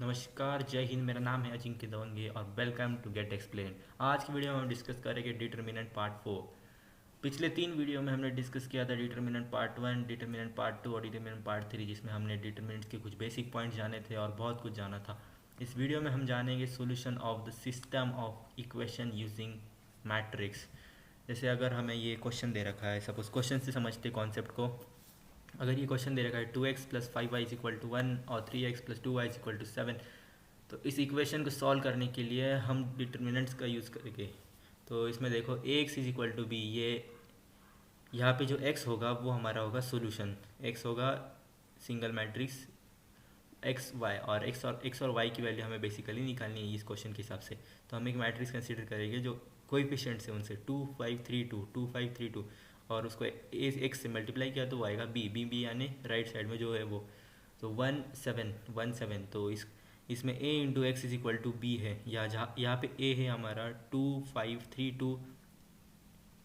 नमस्कार, जय हिंद। मेरा नाम है अजिंक्य दवंगे और वेलकम टू गेट एक्सप्लेन। आज की वीडियो में हम डिस्कस करेंगे डिटर्मिनेंट पार्ट 4। पिछले 3 वीडियो में हमने डिस्कस किया था डिटर्मिनेंट पार्ट 1, डिटर्मिनेंट पार्ट 2 और डिटर्मिनेंट पार्ट 3, जिसमें हमने डिटर्मिनेंट्स के कुछ बेसिक पॉइंट्स जाने थे और बहुत कुछ जाना था। इस वीडियो में हम जानेंगे solution of the system of equation using matrix. जैसे अगर हमें ये क्वेश्चन दे रखा है, सपोज क्वेश्चन से समझते कॉन्सेप्ट को। अगर ये क्वेश्चन दे रखा है 2x plus 5y is equal to 1 और 3x plus 2y is equal to 7, तो इस इक्वेशन को सॉल्व करने के लिए हम डिटर्मिनेंट्स का यूज़ करेंगे। तो इसमें देखो ax is equal to b, ये यहाँ पे जो x होगा वो हमारा होगा सोल्यूशन। x होगा सिंगल मैट्रिक्स x y, और x और y की वैल्यू हमें बेसिकली निकालनी है इस क्वेश्चन के हिसाब से। तो हम एक मैट्रिक्स कंसीडर करेंगे जो कोएफिशिएंट्स है उनसे 2 5 3 2 2 5 3 2, और उसको x से मल्टीप्लाई किया तो वो आएगा b यानी राइट साइड में जो है वो, तो 1 7 1 7। तो इसमें a into x is equal to b है, यहाँ पे a है हमारा 2 5 3 2,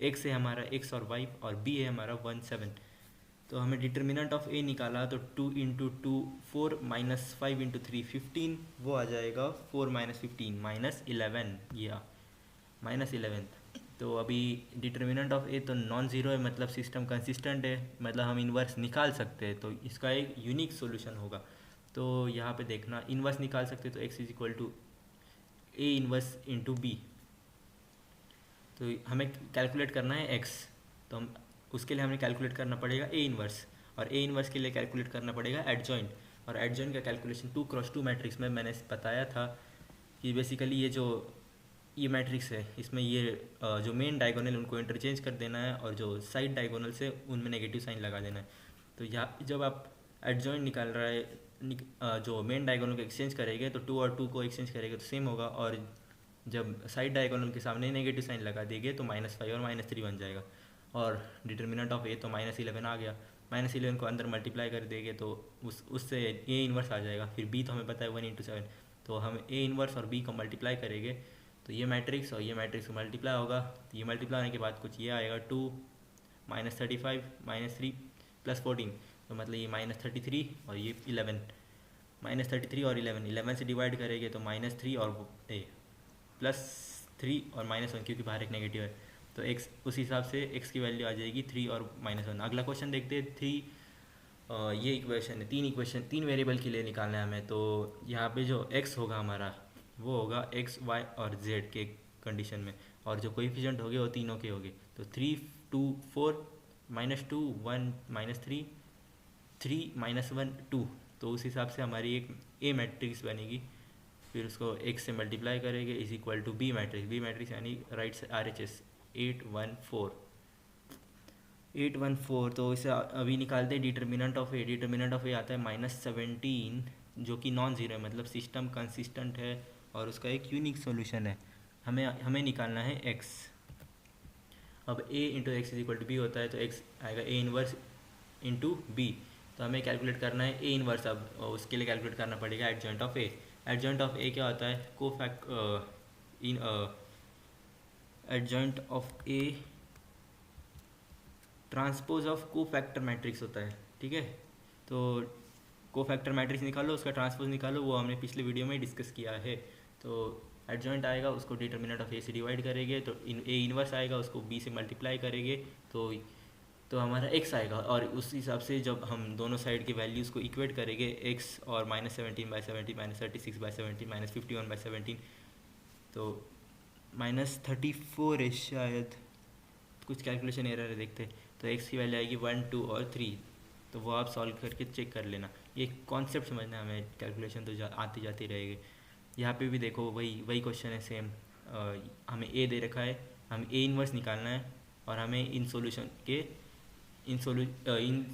x है हमारा x और y, और b है हमारा 1 7। तो हमें डिटर्मिनेंट ऑफ a निकाला तो 2 इंटू 2 4 माइनस 5 इंटू 3 15, वो आ जाएगा 4 माइनस 15 माइनस 11, या माइनस 11। तो अभी डिटर्मिनेंट ऑफ ए तो नॉन ज़ीरो है, मतलब सिस्टम कंसिस्टेंट है, मतलब हम इन्वर्स निकाल सकते हैं। तो इसका एक यूनिक सॉल्यूशन होगा। तो यहाँ पे देखना, इन्वर्स निकाल सकते हैं तो x is equal to A inverse into b. तो हमें कैलकुलेट करना है x, तो हम उसके लिए हमें कैलकुलेट करना पड़ेगा ए इन्वर्स, और ए इन्वर्स के लिए कैलकुलेट करना पड़ेगा एडजॉइंट। और एडजॉइंट का कैलकुलेशन 2x2 मैट्रिक्स में मैंने बताया था कि बेसिकली ये मैट्रिक्स है, इसमें ये जो मेन डायगोनल उनको इंटरचेंज कर देना है, और जो साइड डायगोनल से उनमें नेगेटिव साइन लगा देना है। तो यहाँ जब आप एडजॉइंट निकाल रहा है, जो मेन डायगोनल को एक्सचेंज करेंगे तो 2 और 2 को एक्सचेंज करेंगे तो सेम होगा, और जब साइड डायगोनल के सामने नेगेटिव साइन लगा देंगे तो -5 और -3 बन जाएगा। और डिटर्मिनेंट ऑफ ए तो -11 आ गया। -11 को अंदर मल्टीप्लाई कर देंगे तो उससे ए इन्वर्स आ जाएगा। फिर बी तो हमें पता है 1 इंटू 7, तो हम ए इन्वर्स और बी को मल्टीप्लाई करेंगे तो ये मैट्रिक्स और ये मैट्रिक्स मल्टीप्लाई होगा। तो ये मल्टीप्लाई होने के बाद कुछ ये आएगा 2 -35 -3 प्लस 14, तो मतलब ये -33 और ये 11, -33 और 11 से डिवाइड करेंगे तो -3 और +3 और -1, क्योंकि बाहर एक नेगेटिव है। तो x उस हिसाब से x की वैल्यू आ जाएगी 3 और -1। अगला क्वेश्चन देखते हैं 3। ये इक्वेशन है, तीन वेरिएबल के लिए निकालना है हमें। तो यहाँ पे जो x होगा हमारा वो होगा x y और z के कंडीशन में, और जो कोएफिशिएंट होंगे वो तीनों के होंगे। तो 3 2 4 -2 1 -3 3 -1 2। तो उस हिसाब से हमारी एक ए मैट्रिक्स बनेगी। फिर उसको x से मल्टीप्लाई करेंगे is equal to b matrix यानी राइट से RHS 814। तो इसे अभी निकालते हैं डिटर्मिनेंट ऑफ ए आता है -17, जो कि नॉन ज़ीरो है, मतलब सिस्टम कंसिस्टेंट है और उसका एक यूनिक सॉल्यूशन है। हमें निकालना है x। अब a into x is equal to b होता है, तो x आएगा a इन्वर्स इंटू बी। तो हमें कैलकुलेट करना है a इन्वर्स। अब उसके लिए कैलकुलेट करना पड़ेगा adjoint of a। Adjoint of a क्या होता है? Adjoint of a transpose of cofactor matrix होता है, ठीक है। तो कोफैक्टर मैट्रिक्स निकालो, उसका ट्रांसपोज निकालो, वो हमने पिछले वीडियो में डिस्कस किया है। तो एडजॉइंट आएगा, उसको डिटर्मिनेंट ऑफ ए से डिवाइड करेंगे, तो ए इन्वर्स आएगा, उसको बी से मल्टीप्लाई करेंगे तो हमारा x आएगा। और उस हिसाब से जब हम दोनों साइड के वैल्यूज़ को इक्वेट करेंगे, x और -17/17 -36/17 -51/17, तो -34 है शायद, कुछ कैलकुलेशन एरर है, देखते। तो x की वैल्यू आएगी 1 2 और 3। तो वो आप सॉल्व करके चेक कर लेना। ये कॉन्सेप्ट समझना, हमें कैलकुलेशन तो आती जाती रहेगी। यहाँ पे भी देखो वही क्वेश्चन है सेम। हमें a दे रखा है, हमें a इन्वर्स निकालना है, और हमें इन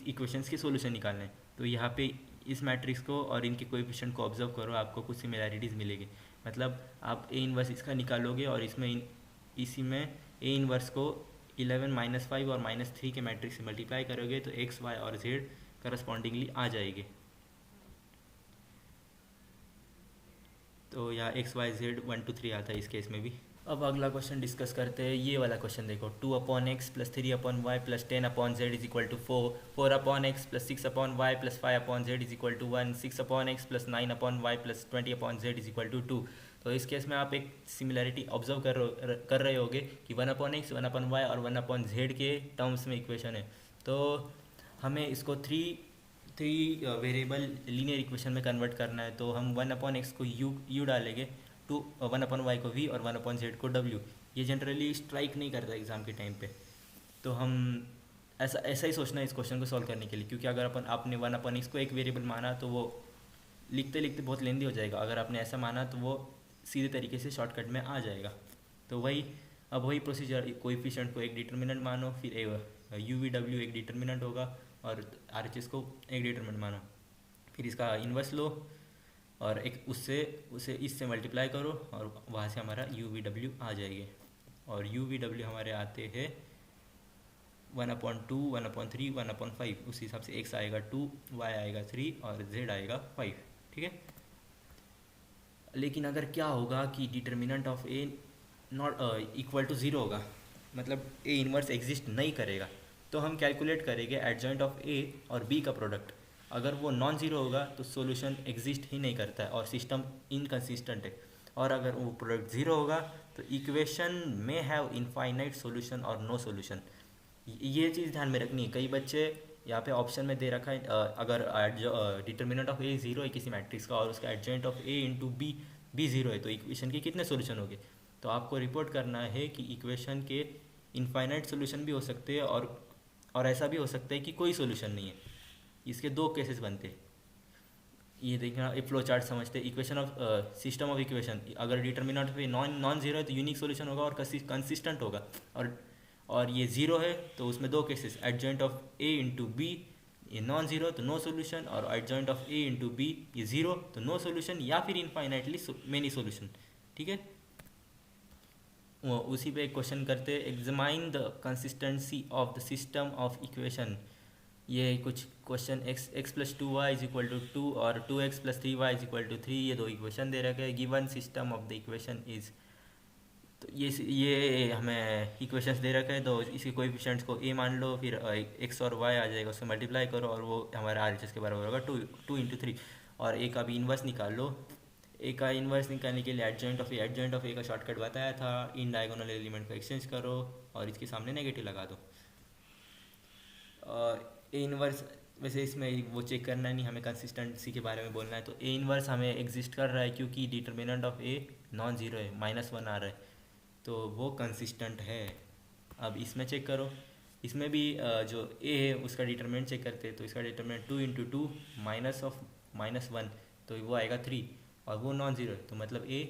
इक्वेशंस के सॉल्यूशन निकालना है। तो यहाँ पे इस मैट्रिक्स को और इनके कोएफिशिएंट को ऑब्जर्व करो, आपको कुछ सिमिलैरिटीज़ मिलेगी। मतलब आप a इन्वर्स इसका निकालोगे और इसी में a इन्वर्स को 11 -5 और -3 के मैट्रिक्स से मल्टीप्लाई करोगे तो x y और z करस्पॉन्डिंगली आ जाएगी। तो यहाँ x y z 1 2 3 आता है इस केस में भी। अब अगला क्वेश्चन डिस्कस करते हैं। ये वाला क्वेश्चन देखो, 2/x plus 3/y plus 10/z is equal to 4, 4/x plus 6/y plus 5/z is equal to 1, 6/x plus 9/y plus 20/z is equal to 2। तो इस केस में आप एक सिमिलरिटी ऑब्जर्व कर रहे होगे कि 1/x 1/y और 1/z के टर्म्स में इक्वेशन है। तो हमें इसको three three variable linear equation में कन्वर्ट करना है। तो हम 1/x को u डालेंगे, 1/y को v और 1/z को w। ये जनरली स्ट्राइक नहीं करता एग्ज़ाम के टाइम पे, तो हम ऐसा ऐसा ही सोचना है इस क्वेश्चन को सॉल्व करने के लिए, क्योंकि अगर आपने 1/x को एक वेरिएबल माना तो वो लिखते लिखते बहुत लेंदी हो जाएगा। अगर आपने ऐसा माना तो वो सीधे तरीके से शॉर्टकट में आ जाएगा। तो वही प्रोसीजर, कोएफिशिएंट को एक डिटर्मिनेंट मानो, फिर यू वी डब्ल्यू एक डिटर्मिनेंट होगा और आर एच एस को एक डिटर्मिनेंट मानो, फिर इसका इन्वर्स लो और एक उसे इससे मल्टीप्लाई करो और वहाँ से हमारा यू वी डब्ल्यू आ जाएगी। और यू वी डब्ल्यू हमारे आते हैं 1/2, 1/3, 1/5। उस हिसाब से x आएगा 2, y आएगा 3 और z आएगा 5। ठीक है। लेकिन अगर क्या होगा कि determinant of A not equal to 0 होगा, मतलब ए इन्वर्स एग्जिस्ट नहीं करेगा, तो हम कैलकुलेट करेंगे एडजॉइंट ऑफ ए और बी का प्रोडक्ट। अगर वो नॉन ज़ीरो होगा तो सॉल्यूशन एग्जिस्ट ही नहीं करता है और सिस्टम इनकंसिस्टेंट है। और अगर वो प्रोडक्ट ज़ीरो होगा तो इक्वेशन में हैव इनफाइनाइट सॉल्यूशन और नो सॉल्यूशन। ये चीज़ ध्यान में रखनी है। कई बच्चे यहाँ पे ऑप्शन में दे रखा है अगर डिटर्मिनेंट ऑफ ए ज़ीरो है किसी मैट्रिक्स का और उसका adjoint of A into B zero है, तो इक्वेशन के कितने सॉल्यूशन होंगे। तो आपको रिपोर्ट करना है कि इक्वेशन के इनफाइनाइट सॉल्यूशन भी हो सकते हैं और ऐसा भी हो सकता है कि कोई सॉल्यूशन नहीं है। इसके दो केसेस बनते हैं। ये देखना, एक फ्लो चार्ट समझते हैं। Equation of system of equation, अगर डिटर्मिनेंट पे नॉन जीरो है तो यूनिक सॉल्यूशन होगा और कंसिस्टेंट होगा। और ये ज़ीरो है तो उसमें दो cases, adjoint of A into B ये नॉन ज़ीरो तो नो सॉल्यूशन, और adjoint of A into B ये ज़ीरो तो नो सॉल्यूशन, या फिर इनफाइनाइटली मेनी सॉल्यूशन। ठीक है। उसी पे एक क्वेश्चन करते हैं, examine the consistency of the system of equation. ये कुछ question x plus 2y is equal to 2 और 2x plus 3y is equal to 3, ये दो इक्वेशन दे रखे हैं। Given system of the equation is, तो ये हमें इक्वेशंस दे रखे हैं, तो इसके कोएफिशिएंट्स को a मान लो, फिर x और y आ जाएगा, उससे मल्टीप्लाई करो और वो हमारा आर एच एस के बराबर होगा 2 इंटू 3। और a का भी इन्वर्स निकाल लो। ए का इन्वर्स निकालने के लिए एडजॉइंट ऑफ ए का शॉर्टकट बताया था, इन डायगोनल एलिमेंट को एक्सचेंज करो और इसके सामने नेगेटिव लगा दो। ए इन्वर्स, वैसे इसमें वो चेक करना नहीं, हमें कंसिस्टेंसी के बारे में बोलना है। तो ए इन्वर्स हमें एग्जिस्ट कर रहा है क्योंकि determinant of a non zero है, -1 आ रहा है, तो वो कंसिस्टेंट है। अब इसमें चेक करो, इसमें भी जो ए है उसका डिटर्मिनेंट चेक करते हैं। तो इसका डिटर्मिनेंट 2 इंटू 2 -1, तो वो आएगा 3 और वो नॉन ज़ीरो है। तो मतलब ए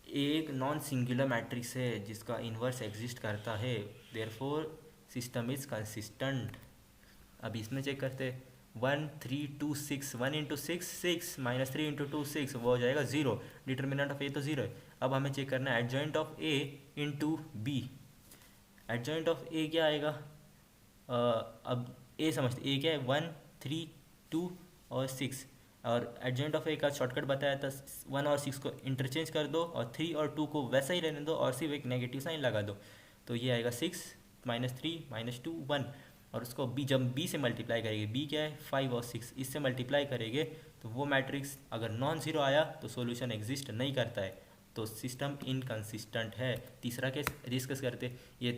एक नॉन सिंगुलर मैट्रिक्स है जिसका इन्वर्स एग्जिस्ट करता है, देयरफॉर सिस्टम इज कंसिस्टेंट। अब इसमें चेक करते हैं, 1 3 2 6, 1 इंटू 6 6 माइनस 3 इंटू 2 6, वो हो जाएगा 0। डिटर्मिनेंट ऑफ ए तो 0 है। अब हमें चेक करना है adjoint of A into B. Adjoint of A क्या आएगा, अब ए समझते, ए क्या है 1 3 2 और 6, और एडजॉइंट ऑफ ए का शॉर्टकट बताया था 1 और 6 को इंटरचेंज कर दो और 3 और 2 को वैसा ही रहने दो और सिर्फ एक नेगेटिव साइन लगा दो। तो ये आएगा 6 -3 -2 1, और उसको बी जब बी से मल्टीप्लाई करेंगे, बी क्या है 5 और 6, इससे मल्टीप्लाई करेंगे तो वो मैट्रिक्स अगर नॉन ज़ीरो आया तो सॉल्यूशन एग्जिस्ट नहीं करता है, तो सिस्टम इनकंसिस्टेंट है। तीसरा केस डिस्कस करते, ये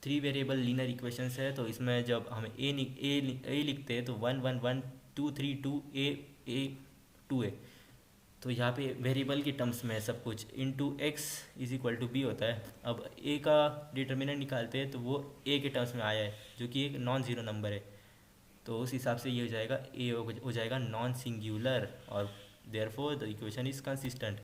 थ्री वेरिएबल लीनियर इक्वेशंस है। तो इसमें जब हम ए लिखते हैं तो 1 1 1 2 3 2 ए 2 है, तो यहाँ पे वेरिएबल की टर्म्स में है सब कुछ, into x is equal to b होता है। अब ए का डिटर्मिनेंट निकालते हैं तो वो ए के टर्म्स में आया है जो कि एक नॉन ज़ीरो नंबर है, तो उस हिसाब से ये हो जाएगा ए हो जाएगा नॉन सिंगुलर, और therefore the equation is consistent.